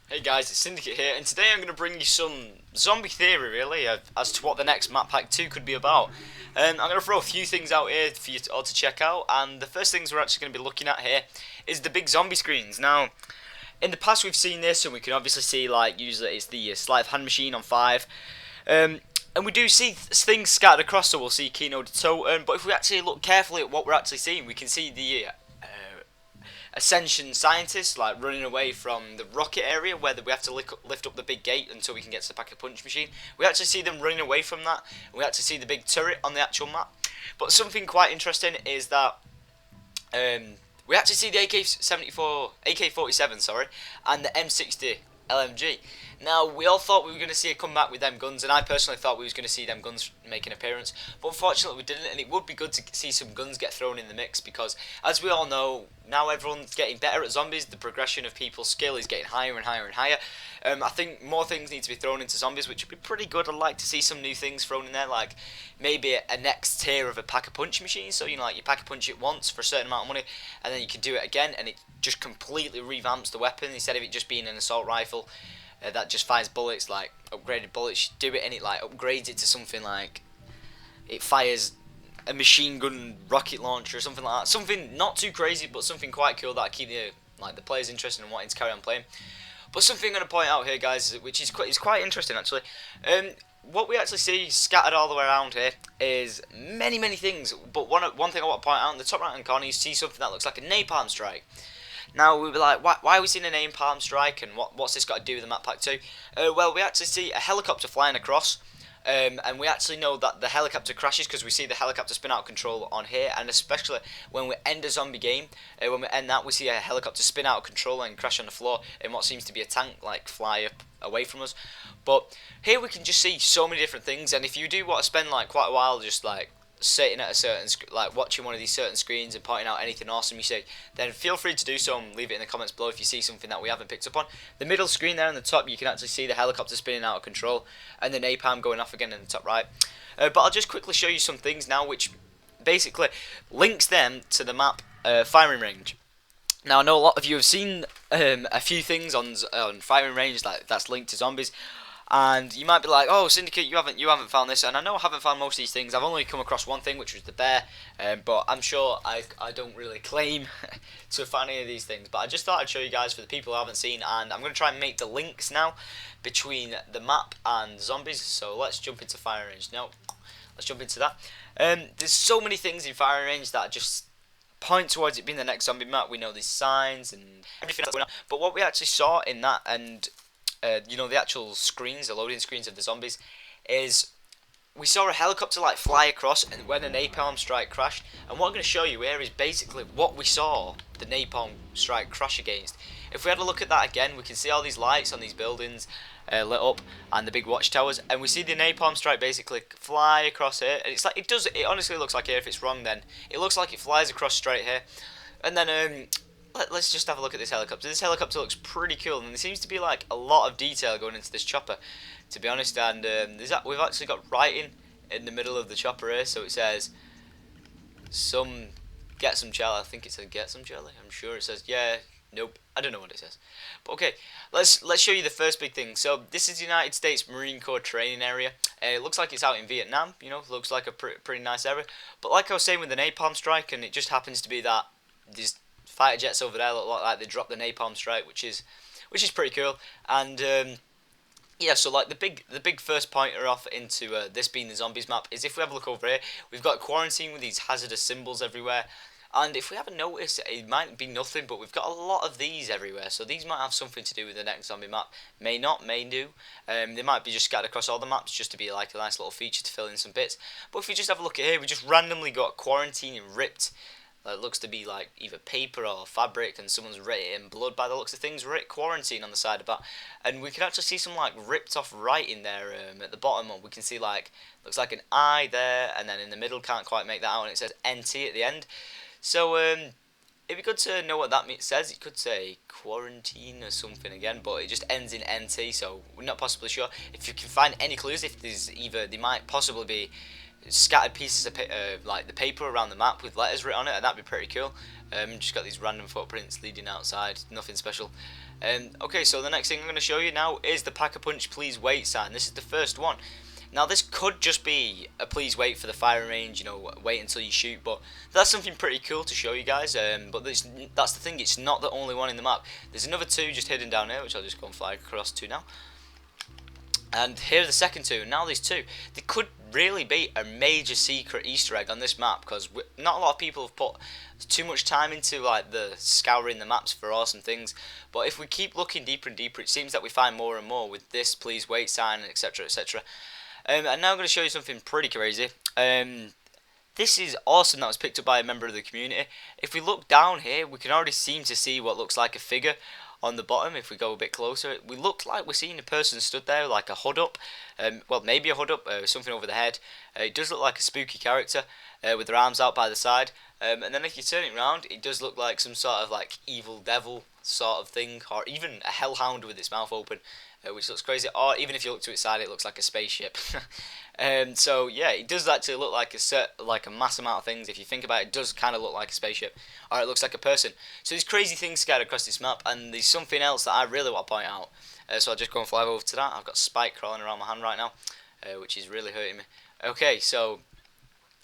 Hey guys, it's Syndicate here, and today I'm going to bring you some zombie theory, really, as to what the next map pack 2 could be about. I'm going to throw a few things out here for you all to check out, and the first things we're actually going to be looking at here is the big zombie screens. Now, in the past we've seen this, and we can obviously see, like, usually it's the sleight of hand machine on 5. And we do see things scattered across, so we'll see Kino de Totem, but if we actually look carefully at what we're actually seeing, we can see the Ascension scientists like running away from the rocket area where we have to lift up the big gate until we can get to the pack-a-punch machine. We actually see them running away from that, and we actually see the big turret on the actual map. But something quite interesting is that we actually see the AK-47, sorry, and the M60 LMG. Now, we all thought we were going to see a comeback with them guns, and I personally thought we was going to see them guns make an appearance, but unfortunately we didn't, and it would be good to see some guns get thrown in the mix, because, as we all know, now everyone's getting better at zombies. The progression of people's skill is getting higher and higher and higher. I think more things need to be thrown into zombies, which would be pretty good. I'd like to see some new things thrown in there, like maybe a next tier of a pack-a-punch machine, so, you know, like you pack-a-punch it once for a certain amount of money, and then you can do it again, and it just completely revamps the weapon, instead of it just being an assault rifle that just fires bullets, like upgraded bullets. You do it and it like upgrades it to something like it fires a machine gun rocket launcher or something like that. Something not too crazy, but something quite cool that keep the players interested and wanting to carry on playing. But something I'm going to point out here, guys, which is quite interesting actually. What we actually see scattered all the way around here is many things. But one thing I want to point out in the top right hand corner, you see something that looks like a napalm strike. Now, we were like, why are we seeing a napalm strike, and what's this got to do with the map pack 2? Well, we actually see a helicopter flying across, and we actually know that the helicopter crashes because we see the helicopter spin out of control on here, and especially when we end a zombie game, when we end that, we see a helicopter spin out of control and crash on the floor in what seems to be a tank, like, fly up away from us. But here we can just see so many different things, and if you do want to spend, like, quite a while just, like, sitting at a certain watching one of these certain screens and pointing out anything awesome you see, then feel free to do so and leave it in the comments below if you see something that we haven't picked up on. The middle screen there on the top, you can actually see the helicopter spinning out of control and the napalm going off again in the top right. But I'll just quickly show you some things now which basically links them to the map firing range. Now, I know a lot of you have seen a few things on firing range that's linked to zombies, and you might be like, "Oh, Syndicate, you haven't found this." And I know I haven't found most of these things. I've only come across one thing, which was the bear. But I'm sure I don't really claim to have found any of these things. But I just thought I'd show you guys for the people who haven't seen, and I'm going to try and make the links now between the map and zombies. So let's jump into firing range now. Let's jump into that. There's so many things in firing range that just point towards it being the next zombie map. We know these signs and everything that's going on. But what we actually saw in that, and you know, the actual screens, the loading screens of the zombies, is we saw a helicopter like fly across and when a napalm strike crashed. And what I'm going to show you here is basically what we saw the napalm strike crash against. If we had a look at that again, we can see all these lights on these buildings lit up and the big watchtowers, and we see the napalm strike basically fly across here. And it's like it honestly looks like here, if it's wrong then it looks like it flies across straight here. And then let's just have a look at this helicopter. This helicopter looks pretty cool, and there seems to be like a lot of detail going into this chopper, to be honest. And we've actually got writing in the middle of the chopper here, so it says get some jelly. I think it says get some jelly. I'm sure it says nope. I don't know what it says. But okay, let's show you the first big thing. So this is the United States Marine Corps training area. It looks like it's out in Vietnam. You know, looks like a pretty nice area. But like I was saying with the napalm strike, and it just happens to be that these fighter jets over there look like they dropped the napalm strike, which is pretty cool. And yeah, so like the big first pointer off into this being the zombies map is if we have a look over here, we've got quarantine with these hazardous symbols everywhere. And if we haven't noticed, it might be nothing, but we've got a lot of these everywhere. So these might have something to do with the next zombie map. May not, may do. They might be just scattered across all the maps just to be like a nice little feature to fill in some bits. But if we just have a look at here, we just randomly got quarantine ripped. It looks to be like either paper or fabric, and someone's written it in blood by the looks of things. Writ quarantine on the side of that, and we can actually see some like ripped off writing there at the bottom. We can see like looks like an I there, and then in the middle can't quite make that out, and it says NT at the end. So it'd be good to know what that says. It could say quarantine or something again, but it just ends in NT, so we're not possibly sure. If you can find any clues, if there's they might possibly be scattered pieces of like the paper around the map with letters written on it, and that'd be pretty cool. Just got these random footprints leading outside, nothing special. Okay, so the next thing I'm going to show you now is the Pack-a-Punch Please Wait sign. This is the first one. Now this could just be a please wait for the firing range, you know, wait until you shoot, but that's something pretty cool to show you guys. But that's the thing, it's not the only one in the map. There's another two just hidden down here, which I'll just go and fly across to now. And here are the second two, and now these two. They could really be a major secret Easter egg on this map, because not a lot of people have put too much time into like the scouring the maps for awesome things. But if we keep looking deeper and deeper, it seems that we find more and more with this please wait sign, etc, etc. And now I'm going to show you something pretty crazy. This is awesome that was picked up by a member of the community. If we look down here, we can already seem to see what looks like a figure on the bottom. If we go a bit closer, we look like we're seeing a person stood there, like a hood up. Well, maybe a hood up, something over the head. It does look like a spooky character with their arms out by the side. And then if you turn it around, it does look like some sort of like evil devil sort of thing, or even a hellhound with its mouth open. Which looks crazy, or even if you look to its side, it looks like a spaceship. So yeah, it does actually look like a mass amount of things. If you think about it, it does kind of look like a spaceship, or it looks like a person. So there's crazy things scattered across this map, and there's something else that I really want to point out. So I'll just go and fly over to that. I've got Spike crawling around my hand right now, which is really hurting me. Okay, so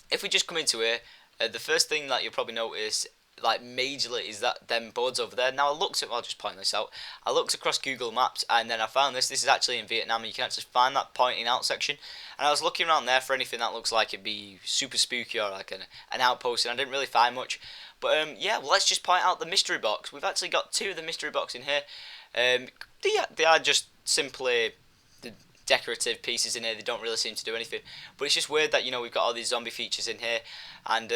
if we just come into here, the first thing that you'll probably notice, like majorly, is that them boards over there. Now I'll just point this out. I looked across Google Maps and then I found this. This is actually in Vietnam, and you can actually find that pointing out section. And I was looking around there for anything that looks like it'd be super spooky or like an outpost, and I didn't really find much. But yeah, well, let's just point out the mystery box. We've actually got two of the mystery box in here. They are just simply the decorative pieces in here. They don't really seem to do anything. But it's just weird that, you know, we've got all these zombie features in here, and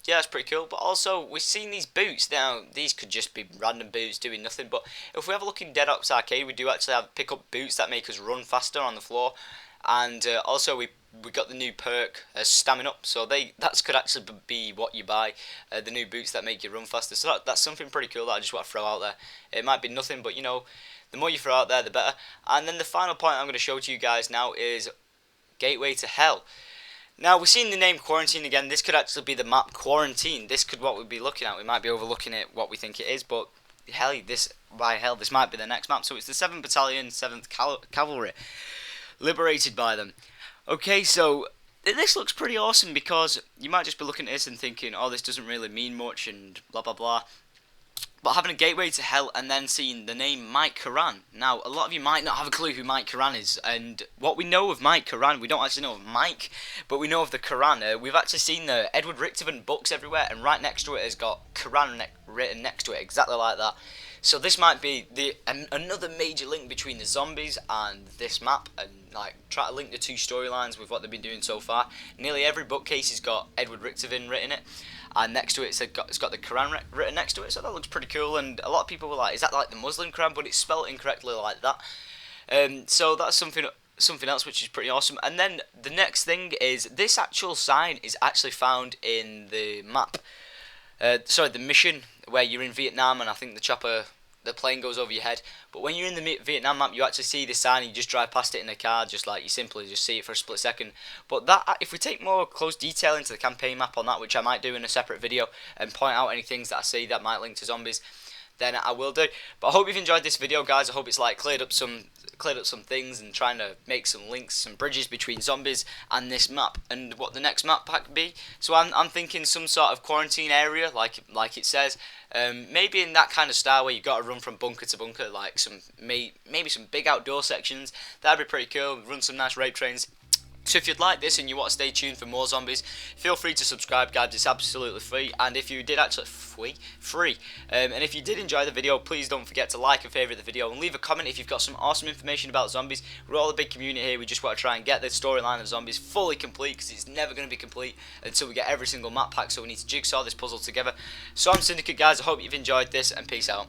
yeah, it's pretty cool. But also, we've seen these boots. Now, these could just be random boots doing nothing. But if we have a look in Dead Ops Arcade, we do actually pick up boots that make us run faster on the floor. And also, we got the new perk, Stamina Up. So that could actually be what you buy, the new boots that make you run faster. So that's something pretty cool that I just want to throw out there. It might be nothing, but you know, the more you throw out there, the better. And then the final point I'm going to show to you guys now is Gateway to Hell. Now, we're seeing the name Quarantine again. This could actually be the map Quarantine. This could what we'd be looking at. We might be overlooking it, what we think it is, but this might be the next map. So it's the 7th Battalion, 7th Cavalry, liberated by them. Okay, so this looks pretty awesome, because you might just be looking at this and thinking, oh, this doesn't really mean much and blah, blah, blah. But having a Gateway to Hell and then seeing the name Mike Karan. Now, a lot of you might not have a clue who Mike Karan is. And what we know of Mike Karan, we don't actually know of Mike, but we know of the Karan. We've actually seen the Edward Richterman books everywhere, and right next to it has got Karan written next to it, exactly like that. So this might be another major link between the zombies and this map, and like try to link the two storylines with what they've been doing so far. Nearly every bookcase has got Edward Richterman written in it, and next to it it's got the Quran written next to it, so that looks pretty cool. And a lot of people were like, is that like the Muslim Quran? But it's spelled incorrectly like that. So that's something else which is pretty awesome. And then the next thing is this actual sign is actually found in the map. Sorry, the mission where you're in Vietnam, and I think the plane goes over your head. But when you're in the Vietnam map, you actually see this sign, and you just drive past it in a car, just like you simply just see it for a split second. But that, if we take more close detail into the campaign map on that, which I might do in a separate video, and point out any things that I see that might link to zombies, then I will do. But I hope you've enjoyed this video, guys. I hope it's like cleared up some things, and trying to make some links, some bridges between zombies and this map, and what the next map pack be. So I'm thinking some sort of quarantine area, like it says. Maybe in that kind of style where you've got to run from bunker to bunker, like maybe some big outdoor sections. That'd be pretty cool. Run some nice rape trains. So if you'd like this and you want to stay tuned for more zombies, feel free to subscribe, guys. It's absolutely free. And if you did actually free, and if you did enjoy the video, please don't forget to like and favourite the video, and leave a comment if you've got some awesome information about zombies. We're all a big community here. We just want to try and get the storyline of zombies fully complete, because it's never going to be complete until we get every single map pack. So we need to jigsaw this puzzle together. So I'm Syndicate, guys. I hope you've enjoyed this, and peace out.